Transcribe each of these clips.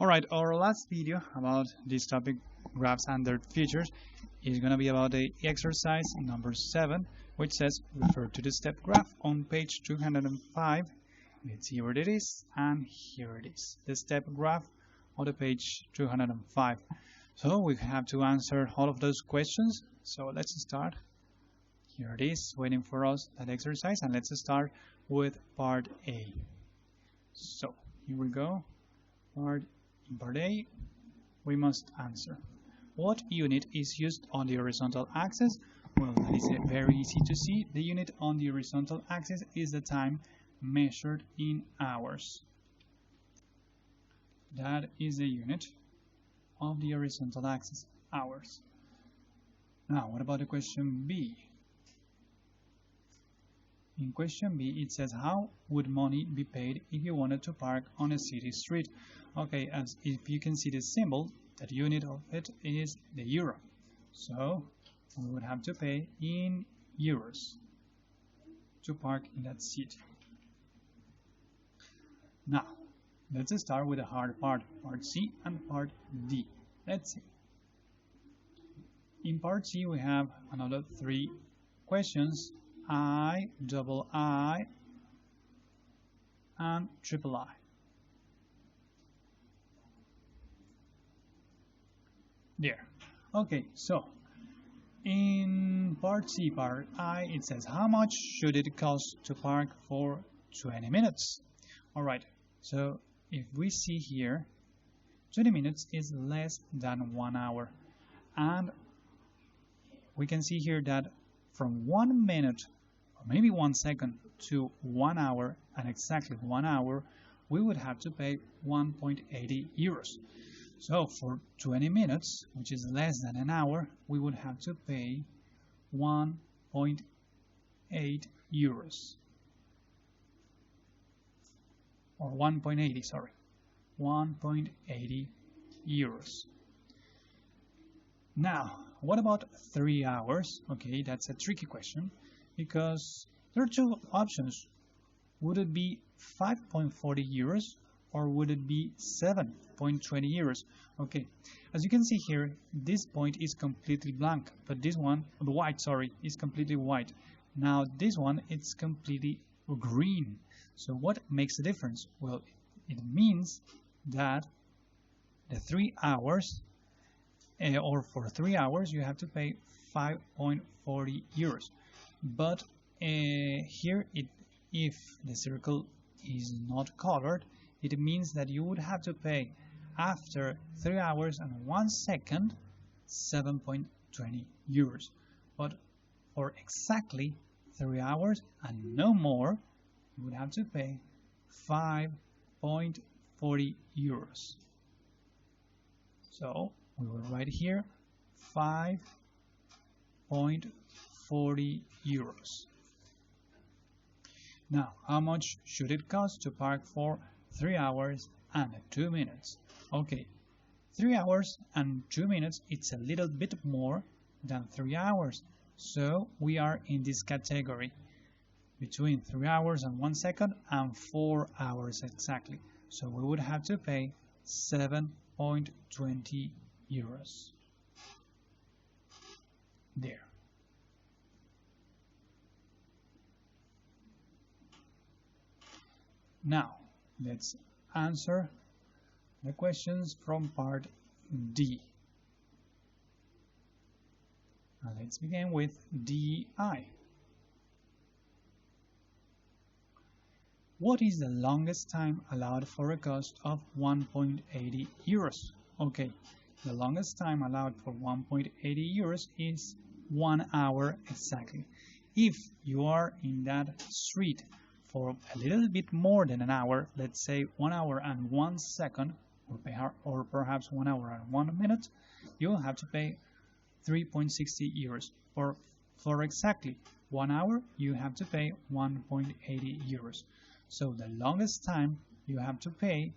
Alright, our last video about this topic, graphs and their features, is going to be about the exercise number 7, which says refer to the step graph on page 205. Let's see where it is, and here it is, the step graph on the page 205. So we have to answer all of those questions, so let's start. Here it is, waiting for us, that exercise, and let's start with part A. So here we go. In part A, we must answer. What unit is used on the horizontal axis? Well, that is very easy to see. The unit on the horizontal axis is the time measured in hours. That is the unit of the horizontal axis, hours. Now, what about the question B? In question B, it says, how would money be paid if you wanted to park on a city street? Okay, as if you can see the symbol, that unit of it is the euro. So we would have to pay in euros to park in that seat. Now, let's start with the hard part C and part D. Let's see. In part C, we have another 3 questions. I, double I, and triple I. There. Okay, so in part C, part I, it says how much should it cost to park for 20 minutes? Alright, so if we see here, 20 minutes is less than 1 hour. And we can see here that from 1 minute or maybe 1 second to 1 hour, and exactly 1 hour, we would have to pay 1.80 euros. So for 20 minutes, which is less than an hour, we would have to pay 1.8 euros. Or 1.80, sorry. 1.80 euros. Now, what about 3 hours? Okay, that's a tricky question because there are 2 options. Would it be 5.40 euros or would it be 7.20 euros? Okay, as you can see here, this point is completely blank, but this one, the white, sorry, is completely white. Now this one, it's completely green. So what makes the difference? Well, it means that the 3 hours or for 3 hours you have to pay 5.40 euros. But here, if the circle is not colored, it means that you would have to pay after 3 hours and 1 second 7.20 euros. But for exactly 3 hours and no more, you would have to pay 5.40 euros. So we will write here 5.40 euros. Now, how much should it cost to park for 3 hours and 2 minutes? Okay, 3 hours and 2 minutes, it's a little bit more than 3 hours. So we are in this category between 3 hours and 1 second and 4 hours exactly. So we would have to pay 7.20 euros. There. Now, let's answer the questions from part D. Now let's begin with DI. What is the longest time allowed for a cost of 1.80 euros? Okay, the longest time allowed for 1.80 euros is 1 hour exactly. If you are in that street for a little bit more than an hour, let's say 1 hour and 1 second, or perhaps 1 hour and 1 minute, you will have to pay 3.60 euros. For exactly 1 hour, you have to pay 1.80 euros. So the longest time you have to pay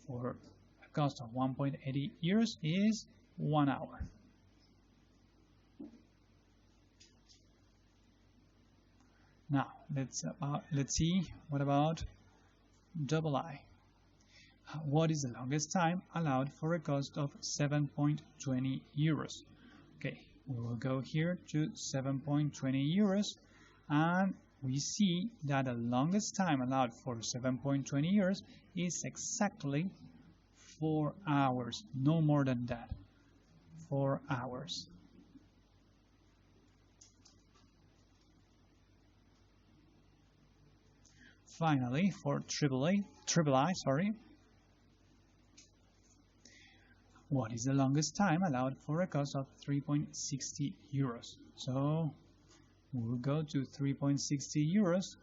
for a cost of 1.80 euros is 1 hour. Now, let's see, what about double I? What is the longest time allowed for a cost of 7.20 euros? Okay, we will go here to 7.20 euros, and we see that the longest time allowed for 7.20 euros is exactly 4 hours, no more than that. 4 hours. Finally, for triple I, what is the longest time allowed for a cost of 3.60 euros? So we'll go to 3.60 euros,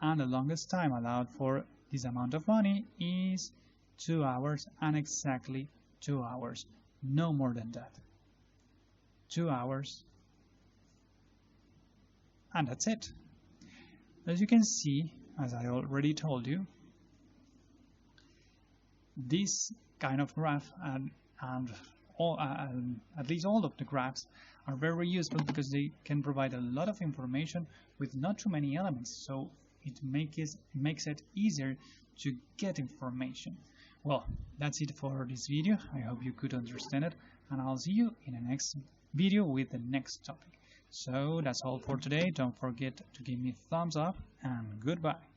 and the longest time allowed for this amount of money is 2 hours, and exactly 2 hours, no more than that. 2 hours, and that's it. As you can see, as I already told you, this kind of graph and at least all of the graphs are very useful because they can provide a lot of information with not too many elements, so it makes it easier to get information. Well, that's it for this video. I hope you could understand it, and I'll see you in the next video with the next topic. So that's all for today. Don't forget to give me a thumbs up, and goodbye.